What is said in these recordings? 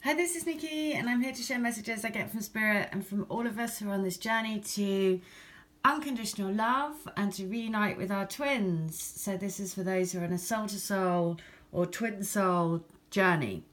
Hi, this is Nikki, and I'm here to share messages I get from Spirit and from all of us who are on this journey to unconditional love and to reunite with our twins. So this is for those who are on a soul-to-soul or twin soul journey.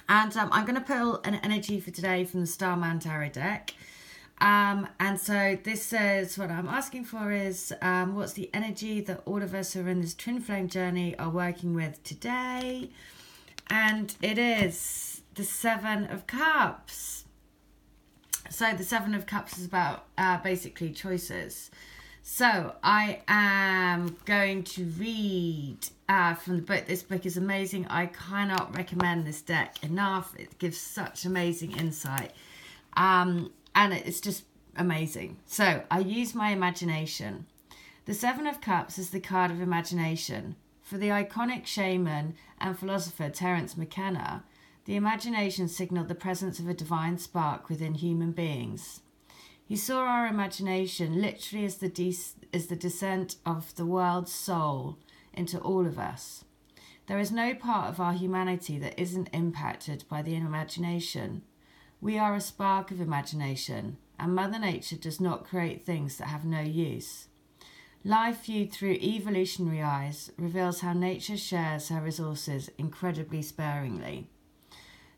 And I'm going to pull an energy for today from the Starman Tarot deck. And so this says, what I'm asking for is, what's the energy that all of us who are in this twin flame journey are working with today? And it is the Seven of Cups. So the Seven of Cups is about basically choices. So I am going to read from the book. This book is amazing. I cannot recommend this deck enough. It gives such amazing insight. And it's just amazing. So I use my imagination. The Seven of Cups is the card of imagination. For the iconic shaman and philosopher Terence McKenna, the imagination signaled the presence of a divine spark within human beings. He saw our imagination literally as the descent of the world's soul into all of us. There is no part of our humanity that isn't impacted by the imagination. We are a spark of imagination, and Mother Nature does not create things that have no use. Life viewed through evolutionary eyes reveals how nature shares her resources incredibly sparingly.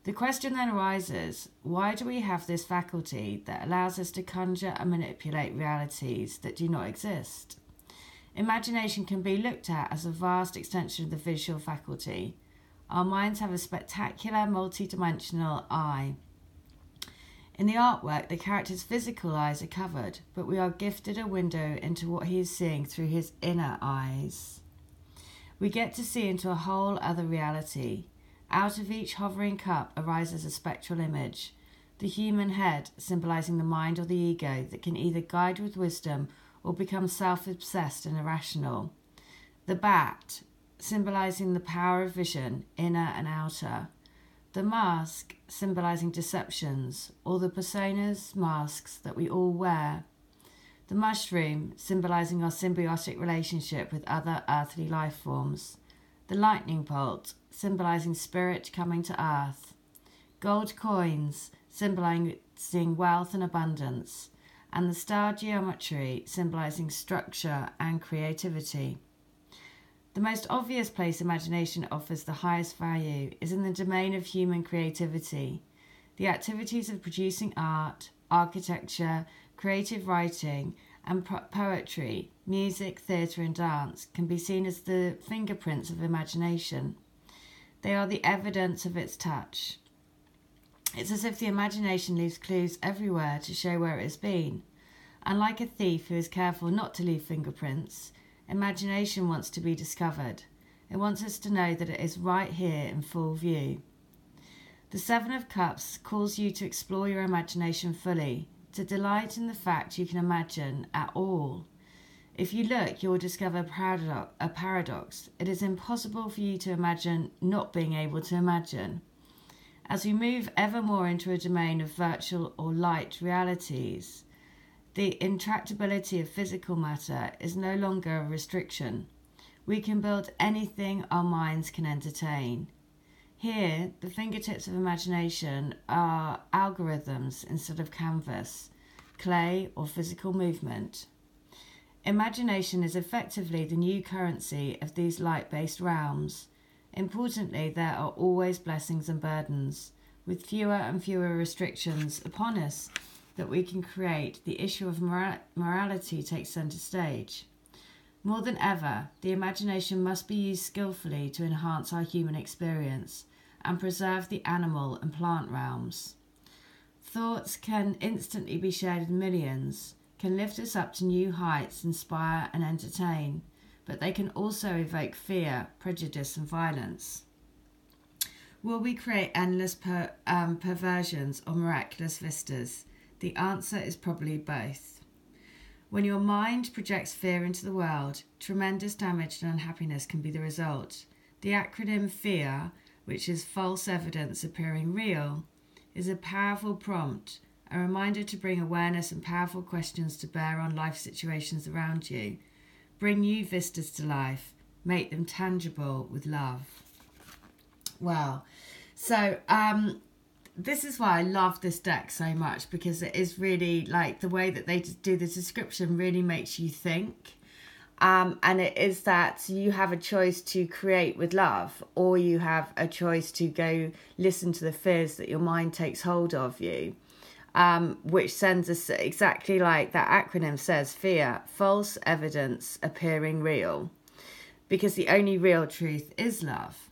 The question then arises, why do we have this faculty that allows us to conjure and manipulate realities that do not exist? Imagination can be looked at as a vast extension of the visual faculty. Our minds have a spectacular multi-dimensional eye. In the artwork, the character's physical eyes are covered, but we are gifted a window into what he is seeing through his inner eyes. We get to see into a whole other reality. Out of each hovering cup arises a spectral image, the human head symbolising the mind or the ego that can either guide with wisdom or become self-obsessed and irrational. The bat, symbolising the power of vision, inner and outer. The mask, symbolising deceptions, or the personas, masks that we all wear. The mushroom, symbolising our symbiotic relationship with other earthly life forms. The lightning bolt, symbolising spirit coming to earth. Gold coins, symbolising wealth and abundance. And the star geometry, symbolising structure and creativity. The most obvious place imagination offers the highest value is in the domain of human creativity. The activities of producing art, architecture, creative writing, and poetry, music, theatre and dance can be seen as the fingerprints of imagination. They are the evidence of its touch. It's as if the imagination leaves clues everywhere to show where it has been. Unlike a thief who is careful not to leave fingerprints, imagination wants to be discovered. It wants us to know that it is right here in full view. The Seven of Cups calls you to explore your imagination fully, to delight in the fact you can imagine at all. If you look, you will discover a paradox. It is impossible for you to imagine not being able to imagine. As we move ever more into a domain of virtual or light realities, the intractability of physical matter is no longer a restriction. We can build anything our minds can entertain. Here, the fingertips of imagination are algorithms instead of canvas, clay or physical movement. Imagination is effectively the new currency of these light-based realms. Importantly, there are always blessings and burdens, with fewer and fewer restrictions upon us that we can create. The issue of morality takes centre stage. More than ever, the imagination must be used skillfully to enhance our human experience and preserve the animal and plant realms. Thoughts can instantly be shared in millions, can lift us up to new heights, inspire and entertain, but they can also evoke fear, prejudice and violence. Will we create endless perversions or miraculous vistas? The answer is probably both. When your mind projects fear into the world, tremendous damage and unhappiness can be the result. The acronym FEAR, which is false evidence appearing real, is a powerful prompt, a reminder to bring awareness and powerful questions to bear on life situations around you. Bring new vistas to life. Make them tangible with love. Wow. So this is why I love this deck so much, because it is really like the way that they do the description really makes you think. And it is that you have a choice to create with love, or you have a choice to go listen to the fears that your mind takes hold of you, which sends us exactly like that acronym says, fear, false evidence appearing real, because the only real truth is love.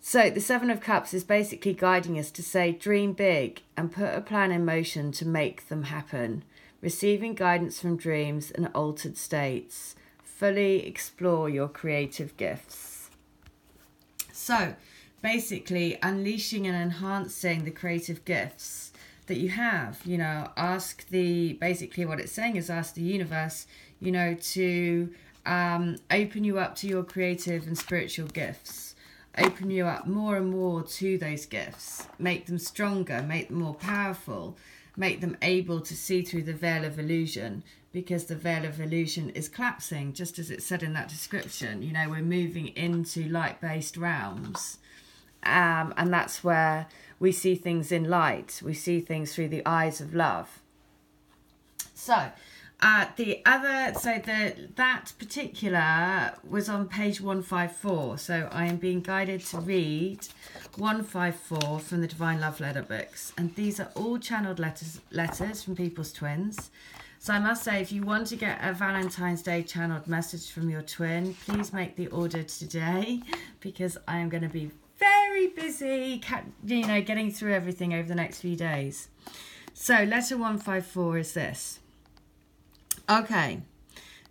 So the Seven of Cups is basically guiding us to say, dream big and put a plan in motion to make them happen. Receiving guidance from dreams and altered states. Fully explore your creative gifts. So basically unleashing and enhancing the creative gifts that you have. You know, basically what it's saying is ask the universe, you know, to open you up to your creative and spiritual gifts. Open you up more and more to those gifts. Make them stronger, make them more powerful, make them able to see through the veil of illusion, because the veil of illusion is collapsing, just as it said in that description. You know, we're moving into light-based realms. And that's where we see things in light. We see things through the eyes of love. So, that particular was on page 154. So I am being guided to read 154 from the Divine Love Letter books. And these are all channeled letters from people's twins. So I must say, if you want to get a Valentine's Day channeled message from your twin, please make the order today, because I am going to be very busy, you know, getting through everything over the next few days. So letter 154 is this. Okay,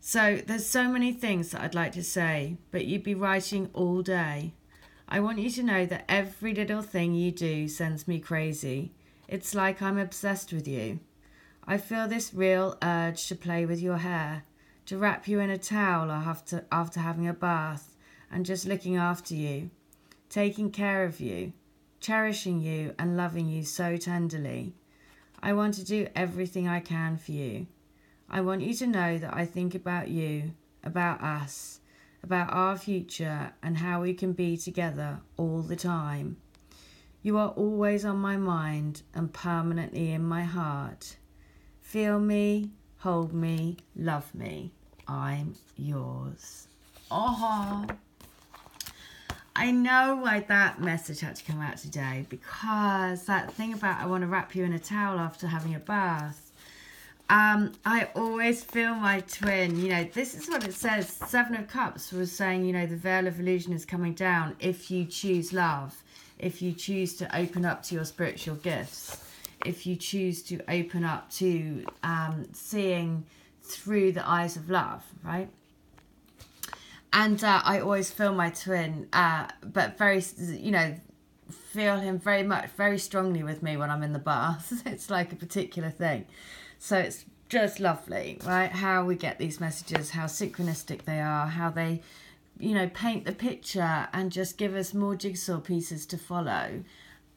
so there's so many things that I'd like to say, but you'd be writing all day. I want you to know that every little thing you do sends me crazy. It's like I'm obsessed with you. I feel this real urge to play with your hair, to wrap you in a towel after having a bath, and just looking after you, taking care of you, cherishing you and loving you so tenderly. I want to do everything I can for you. I want you to know that I think about you, about us, about our future and how we can be together all the time. You are always on my mind and permanently in my heart. Feel me, hold me, love me. I'm yours. Oh, I know why that message had to come out today, because that thing about I want to wrap you in a towel after having a bath. I always feel my twin, you know, this is what it says. Seven of Cups was saying, you know, the veil of illusion is coming down if you choose love, if you choose to open up to your spiritual gifts, if you choose to open up to seeing through the eyes of love, right? And I always feel my twin, but very, you know, feel him very strongly with me when I'm in the bath. It's like a particular thing. So it's just lovely, right? How we get these messages, how synchronistic they are, how they, you know, paint the picture and just give us more jigsaw pieces to follow.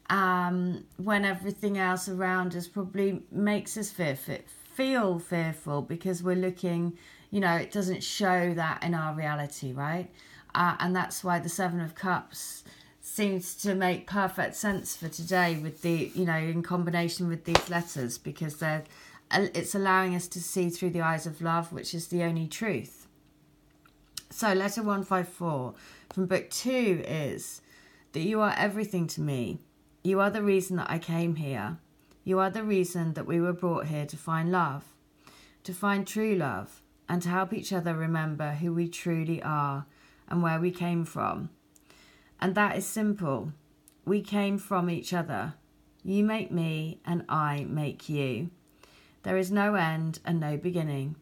When everything else around us probably makes us feel fearful, because we're looking, you know, it doesn't show that in our reality, right? And that's why the Seven of Cups seems to make perfect sense for today with the, you know, in combination with these letters, because it's allowing us to see through the eyes of love, which is the only truth. So letter 154 from book 2 is that you are everything to me. You are the reason that I came here. You are the reason that we were brought here to find love, to find true love, and to help each other remember who we truly are and where we came from. And that is simple. We came from each other. You make me and I make you. There is no end and no beginning.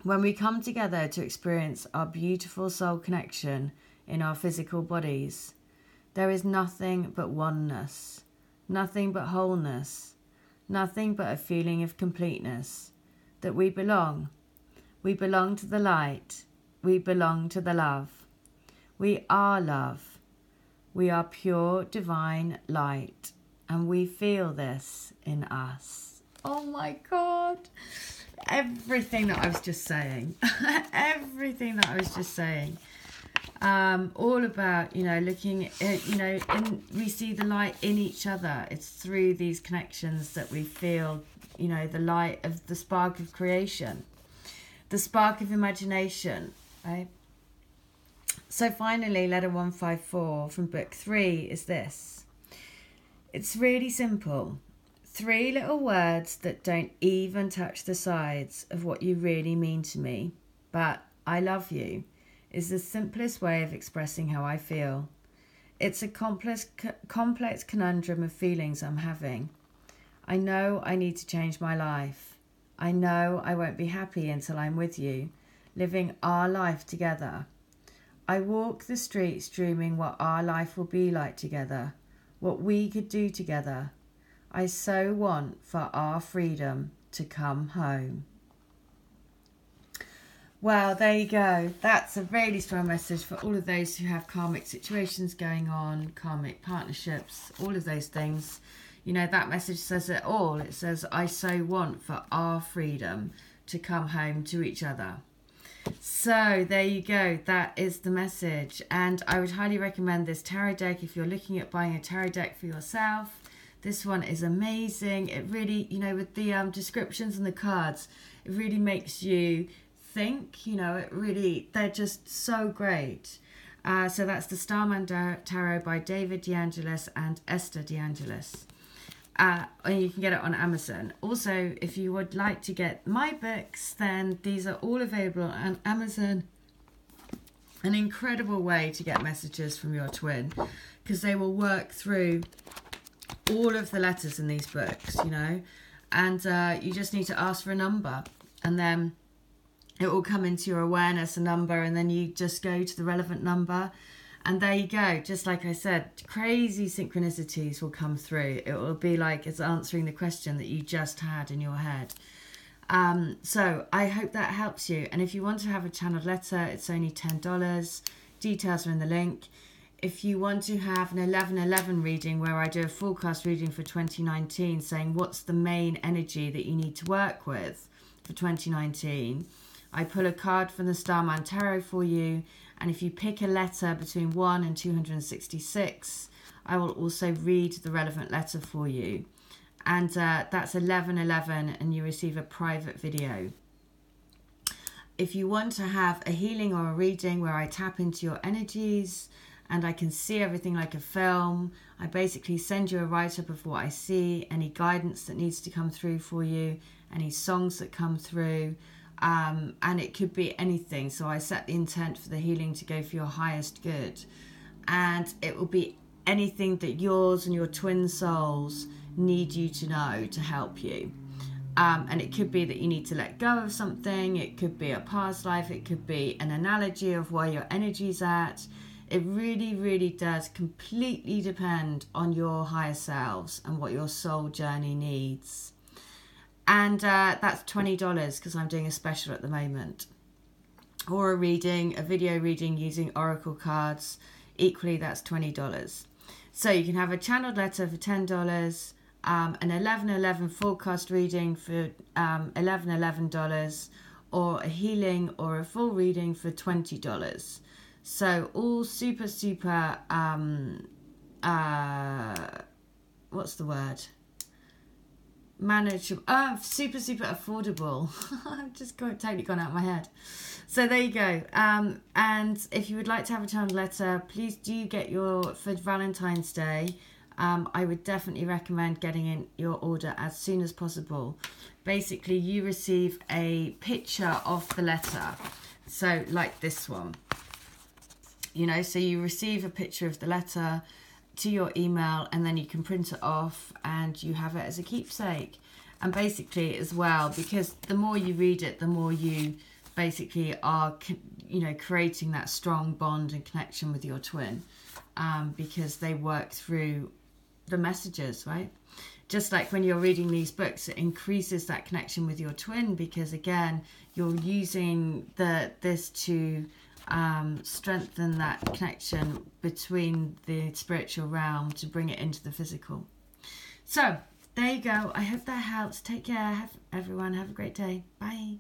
When we come together to experience our beautiful soul connection in our physical bodies, there is nothing but oneness, nothing but wholeness, nothing but a feeling of completeness, that we belong. We belong to the light. We belong to the love. We are love. We are pure divine light, and we feel this in us. Oh my God. Everything that I was just saying. Everything that I was just saying. All about, you know, looking at, you know, and we see the light in each other. It's through these connections that we feel, you know, the light of the spark of creation, the spark of imagination, right? So finally, letter 154 from book 3 is this. It's really simple. 3 little words that don't even touch the sides of what you really mean to me. But I love you is the simplest way of expressing how I feel. It's a complex conundrum of feelings I'm having. I know I need to change my life. I know I won't be happy until I'm with you, living our life together. I walk the streets dreaming what our life will be like together, what we could do together. I so want for our freedom to come home. Well, there you go. That's a really strong message for all of those who have karmic situations going on, karmic partnerships, all of those things. You know, that message says it all. It says, I so want for our freedom to come home to each other. So there you go. That is the message. And I would highly recommend this tarot deck if you're looking at buying a tarot deck for yourself. This one is amazing. It really, you know, with the descriptions and the cards, it really makes you think, you know, it really, they're just so great. So that's the Starman Tarot by David DeAngelis and Esther DeAngelis. And you can get it on Amazon. Also, if you would like to get my books, then these are all available on Amazon. An incredible way to get messages from your twin, because they will work through all of the letters in these books, you know, and you just need to ask for a number, and then it will come into your awareness, a number, and then you just go to the relevant number. And there you go. Just like I said, crazy synchronicities will come through. It will be like it's answering the question that you just had in your head. So I hope that helps you. And if you want to have a channeled letter, it's only $10. Details are in the link. If you want to have an 11/11 reading where I do a forecast reading for 2019, saying what's the main energy that you need to work with for 2019, I pull a card from the Starman Tarot for you, and if you pick a letter between 1 and 266, I will also read the relevant letter for you. And that's 11/11, and you receive a private video. If you want to have a healing or a reading where I tap into your energies and I can see everything like a film, I basically send you a write-up of what I see, any guidance that needs to come through for you, any songs that come through, and it could be anything. So I set the intent for the healing to go for your highest good, and it will be anything that yours and your twin souls need you to know to help you. And it could be that you need to let go of something, it could be a past life, it could be an analogy of where your energy's at. It really, really does completely depend on your higher selves and what your soul journey needs. And that's $20 because I'm doing a special at the moment. Or a reading, a video reading using oracle cards. Equally, that's $20. So you can have a channeled letter for $10, an 11/11 forecast reading for $11, or a healing or a full reading for $20. So all super, what's the word? Manageable, super affordable. I've just totally gone out of my head. So there you go. And if you would like to have a channel letter, please do get for Valentine's Day. I would definitely recommend getting in your order as soon as possible. Basically, you receive a picture of the letter. So like this one, you know, so you receive a picture of the letter to your email, and then you can print it off and you have it as a keepsake. And basically as well, because the more you read it, the more you basically are, you know, creating that strong bond and connection with your twin, because they work through the messages, right? Just like when you're reading these books, it increases that connection with your twin, because again, you're using this to strengthen that connection between the spiritual realm to bring it into the physical. So there you go. I hope that helps. Take care, everyone. Have a great day. Bye.